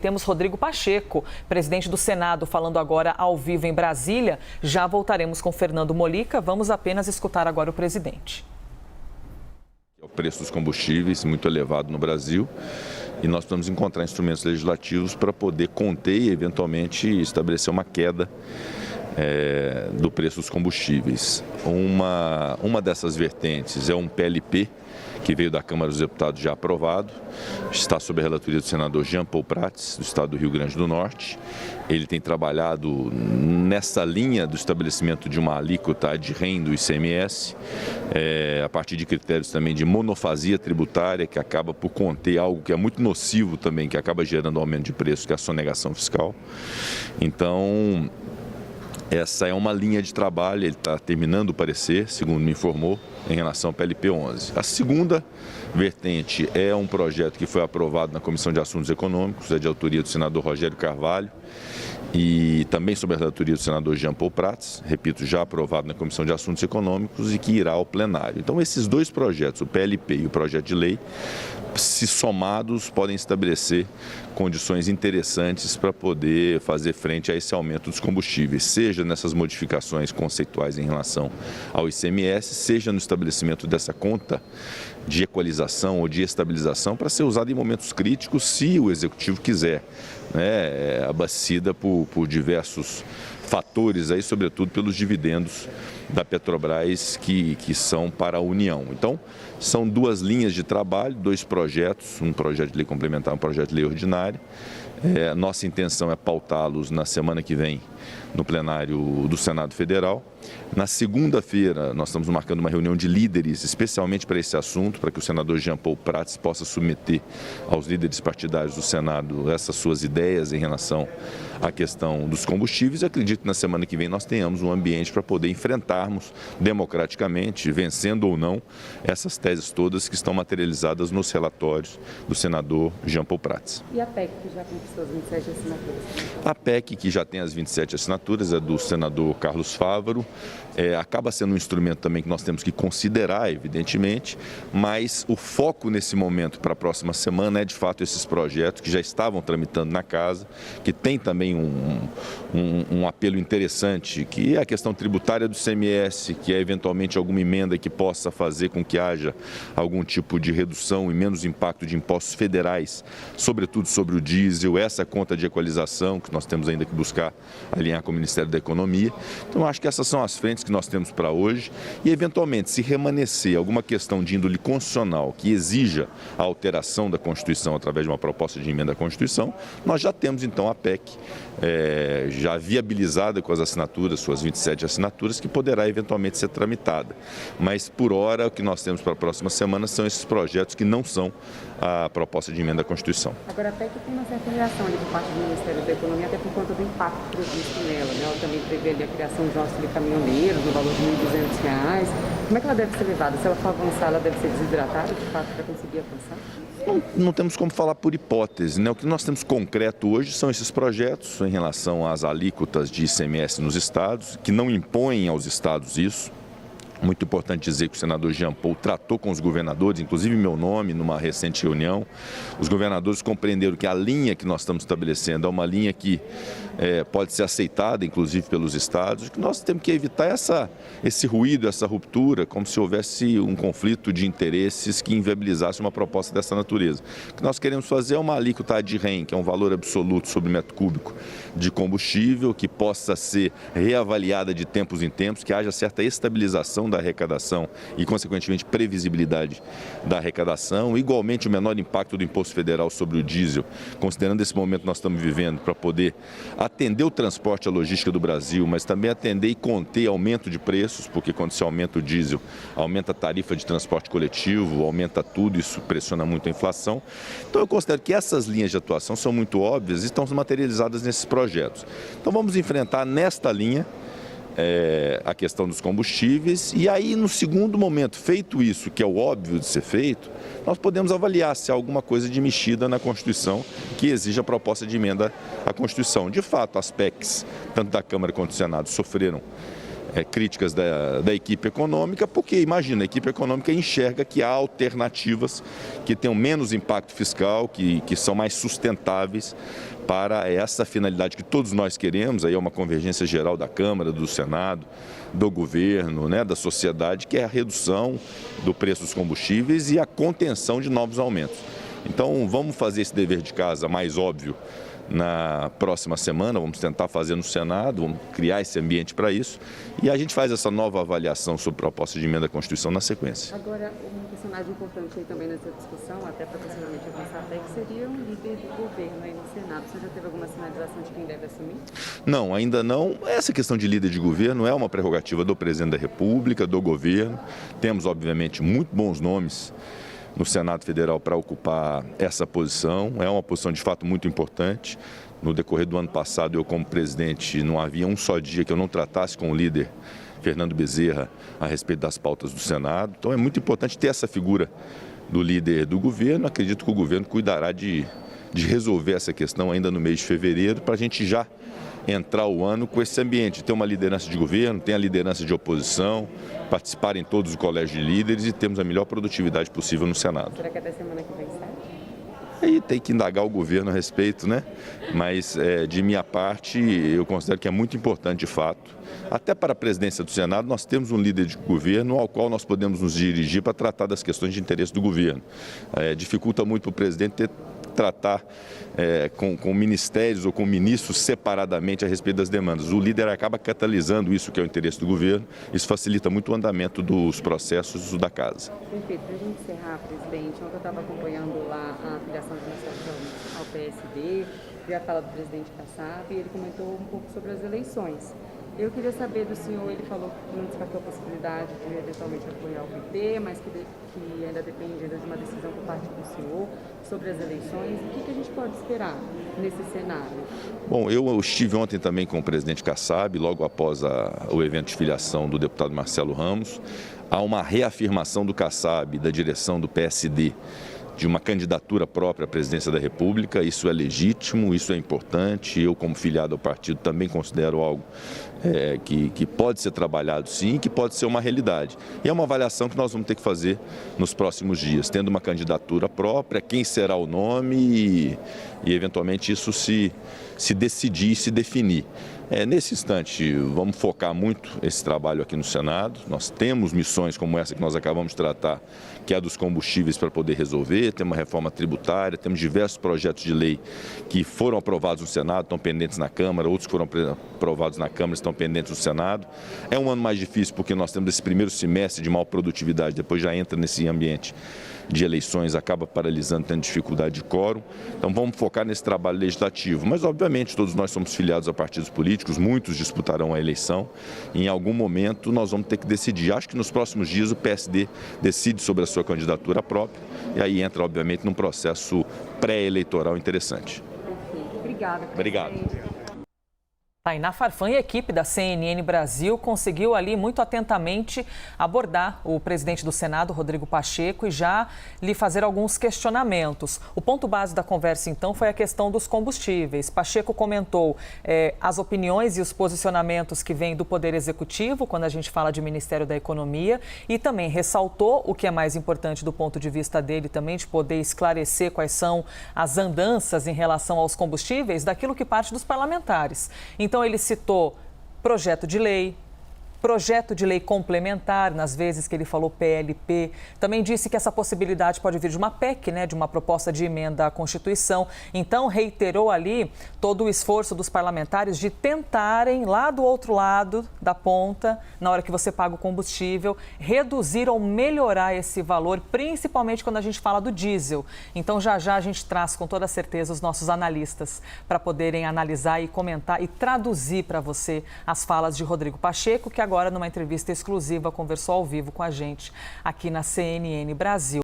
Temos Rodrigo Pacheco, presidente do Senado, falando agora ao vivo em Brasília. Já voltaremos com Fernando Molica. Vamos apenas escutar agora o presidente. O preço dos combustíveis muito elevado no Brasil e nós precisamos encontrar instrumentos legislativos para poder conter e, eventualmente, estabelecer uma queda do preço dos combustíveis. Uma dessas vertentes é um PLP, que veio da Câmara dos Deputados já aprovado, está sob a relatoria do senador Jean Paul Prats, do estado do Rio Grande do Norte. Ele tem trabalhado nessa linha do estabelecimento de uma alíquota de renda do ICMS, a partir de critérios também de monofasia tributária, que acaba por conter algo que é muito nocivo também, que acaba gerando aumento de preço, que é a sonegação fiscal. Então, essa é uma linha de trabalho, ele está terminando o parecer, segundo me informou, em relação ao PLP 11. A segunda vertente é um projeto que foi aprovado na Comissão de Assuntos Econômicos, é de autoria do senador Rogério Carvalho e também sob a relatoria do senador Jean Paul Prats, repito, já aprovado na Comissão de Assuntos Econômicos e que irá ao plenário. Então, esses dois projetos, o PLP e o projeto de lei, se somados, podem estabelecer condições interessantes para poder fazer frente a esse aumento dos combustíveis, seja nessas modificações conceituais em relação ao ICMS, seja no estabelecimento dessa conta de equalização ou de estabilização para ser usada em momentos críticos, se o Executivo quiser, abastecida por diversos fatores, aí, sobretudo pelos dividendos da Petrobras que são para a União. Então, são duas linhas de trabalho, dois projetos, um projeto de lei complementar e um projeto de lei ordinária. Nossa intenção é pautá-los na semana que vem no plenário do Senado Federal. Na segunda-feira, nós estamos marcando uma reunião de líderes, especialmente para esse assunto, para que o senador Jean Paul Prats possa submeter aos líderes partidários do Senado essas suas ideias em relação à questão dos combustíveis. Eu acredito que na semana que vem nós tenhamos um ambiente para poder enfrentarmos democraticamente, vencendo ou não, essas teses todas que estão materializadas nos relatórios do senador Jean Paul Prats. E a PEC, que já conquistou as 27 assinaturas? A PEC, que já tem as 27 assinaturas, é do senador Carlos Fávaro. Acaba sendo um instrumento também que nós temos que considerar, evidentemente, mas o foco nesse momento para a próxima semana é, de fato, esses projetos que já estavam tramitando na casa, que tem também um apelo interessante, que é a questão tributária do ICMS, que é eventualmente alguma emenda que possa fazer com que haja algum tipo de redução e menos impacto de impostos federais, sobretudo sobre o diesel, essa conta de equalização que nós temos ainda que buscar alinhar com o Ministério da Economia. Então, acho que essas são as frentes que nós temos para hoje e, eventualmente, se remanescer alguma questão de índole constitucional que exija a alteração da Constituição através de uma proposta de emenda à Constituição, nós já temos, então, a PEC já viabilizada com as assinaturas, suas 27 assinaturas, que poderá, eventualmente, ser tramitada. Mas, por hora, o que nós temos para a próxima semana são esses projetos que não são a proposta de emenda à Constituição. Agora, a PEC tem uma certa reação ali por parte do Ministério da Economia, até por conta do impacto previsto nela, né? Ela também prevê ali a criação de um auxílio caminhoneiro no valor de R$ 1.200. Como é que ela deve ser levada? Se ela for avançar, ela deve ser desidratada, de fato, para conseguir avançar? Não temos como falar por hipótese, né? O que nós temos concreto hoje são esses projetos em relação às alíquotas de ICMS nos estados, que não impõem aos estados isso. Muito importante dizer que o senador Jean Paul tratou com os governadores, inclusive meu nome, numa recente reunião. Os governadores compreenderam que a linha que nós estamos estabelecendo é uma linha que pode ser aceitada, inclusive, pelos estados, que nós temos que evitar esse ruído, essa ruptura, como se houvesse um conflito de interesses que inviabilizasse uma proposta dessa natureza. O que nós queremos fazer é uma alíquota de REN, que é um valor absoluto sobre metro cúbico de combustível, que possa ser reavaliada de tempos em tempos, que haja certa estabilização da arrecadação e, consequentemente, previsibilidade da arrecadação. Igualmente, o menor impacto do imposto federal sobre o diesel, considerando esse momento que nós estamos vivendo, para poder atender o transporte e a logística do Brasil, mas também atender e conter aumento de preços, porque quando se aumenta o diesel, aumenta a tarifa de transporte coletivo, aumenta tudo, isso pressiona muito a inflação. Então, eu considero que essas linhas de atuação são muito óbvias e estão materializadas nesses projetos. Então, vamos enfrentar nesta linha a questão dos combustíveis e aí, no segundo momento, feito isso, que é o óbvio de ser feito, nós podemos avaliar se há alguma coisa de mexida na Constituição que exija a proposta de emenda à Constituição. De fato, as PECs, tanto da Câmara quanto do Senado, sofreram críticas da equipe econômica, porque, imagina, a equipe econômica enxerga que há alternativas que tenham menos impacto fiscal, que são mais sustentáveis para essa finalidade que todos nós queremos, aí é uma convergência geral da Câmara, do Senado, do governo, da sociedade, que é a redução do preço dos combustíveis e a contenção de novos aumentos. Então, vamos fazer esse dever de casa mais óbvio na próxima semana, vamos tentar fazer no Senado, vamos criar esse ambiente para isso e a gente faz essa nova avaliação sobre proposta de emenda à Constituição na sequência. Agora, um personagem importante aí também nessa discussão, até para posteriormente avançar até, que seria um líder do governo aí no Senado. Você já teve alguma sinalização de quem deve assumir? Não, ainda não. Essa questão de líder de governo é uma prerrogativa do presidente da República, do governo. Temos, obviamente, muito bons nomes no Senado Federal para ocupar essa posição. É uma posição de fato muito importante. No decorrer do ano passado, eu como presidente, não havia um só dia que eu não tratasse com o líder Fernando Bezerra a respeito das pautas do Senado. Então é muito importante ter essa figura do líder do governo. Acredito que o governo cuidará de resolver essa questão ainda no mês de fevereiro, para a gente já entrar o ano com esse ambiente, ter uma liderança de governo, ter a liderança de oposição, participar em todos os colégios de líderes e termos a melhor produtividade possível no Senado. Será que até semana que vem sai? Aí tem que indagar o governo a respeito, Mas, de minha parte, eu considero que é muito importante, de fato. Até para a presidência do Senado, nós temos um líder de governo ao qual nós podemos nos dirigir para tratar das questões de interesse do governo. Dificulta muito para o presidente tratar com ministérios ou com ministros separadamente a respeito das demandas. O líder acaba catalisando isso que é o interesse do governo, isso facilita muito o andamento dos processos da casa. Perfeito. Para a gente encerrar, presidente, ontem eu estava acompanhando lá a filiação de Marcelo ao PSD, vi a fala do presidente Kassab e ele comentou um pouco sobre as eleições. Eu queria saber do senhor, ele falou que não descartou a possibilidade de eventualmente apoiar o PT, mas que ainda depende de uma decisão por parte do senhor sobre as eleições. O que a gente pode esperar nesse cenário? Bom, eu estive ontem também com o presidente Kassab, logo após o evento de filiação do deputado Marcelo Ramos. Há uma reafirmação do Kassab, da direção do PSD, de uma candidatura própria à presidência da República. Isso é legítimo, isso é importante. Eu, como filiado ao partido, também considero algo que pode ser trabalhado sim, que pode ser uma realidade. E é uma avaliação que nós vamos ter que fazer nos próximos dias, tendo uma candidatura própria, quem será o nome e eventualmente isso se decidir, se definir. Nesse instante, vamos focar muito esse trabalho aqui no Senado. Nós temos missões como essa que nós acabamos de tratar, que é a dos combustíveis, para poder resolver. Temos uma reforma tributária, temos diversos projetos de lei que foram aprovados no Senado, estão pendentes na Câmara, outros que foram aprovados na Câmara estão pendentes no Senado. É um ano mais difícil porque nós temos esse primeiro semestre de maior produtividade, depois já entra nesse ambiente de eleições, acaba paralisando, tendo dificuldade de quórum. Então vamos focar nesse trabalho legislativo. Mas, obviamente, todos nós somos filiados a partidos políticos, muitos disputarão a eleição. E, em algum momento nós vamos ter que decidir. Acho que nos próximos dias o PSD decide sobre a sua candidatura própria e aí entra, obviamente, num processo pré-eleitoral interessante. Perfeito. Obrigada. Obrigado. Tainá Farfan e a equipe da CNN Brasil conseguiu ali muito atentamente abordar o presidente do Senado, Rodrigo Pacheco, e já lhe fazer alguns questionamentos. O ponto base da conversa, então, foi a questão dos combustíveis. Pacheco comentou as opiniões e os posicionamentos que vêm do Poder Executivo, quando a gente fala de Ministério da Economia, e também ressaltou o que é mais importante do ponto de vista dele também, de poder esclarecer quais são as andanças em relação aos combustíveis, daquilo que parte dos parlamentares. Então, ele citou projeto de lei complementar, nas vezes que ele falou PLP. Também disse que essa possibilidade pode vir de uma PEC, de uma proposta de emenda à Constituição. Então, reiterou ali todo o esforço dos parlamentares de tentarem, lá do outro lado da ponta, na hora que você paga o combustível, reduzir ou melhorar esse valor, principalmente quando a gente fala do diesel. Então, já a gente traz com toda certeza os nossos analistas para poderem analisar e comentar e traduzir para você as falas de Rodrigo Pacheco, que agora, numa entrevista exclusiva, conversou ao vivo com a gente aqui na CNN Brasil.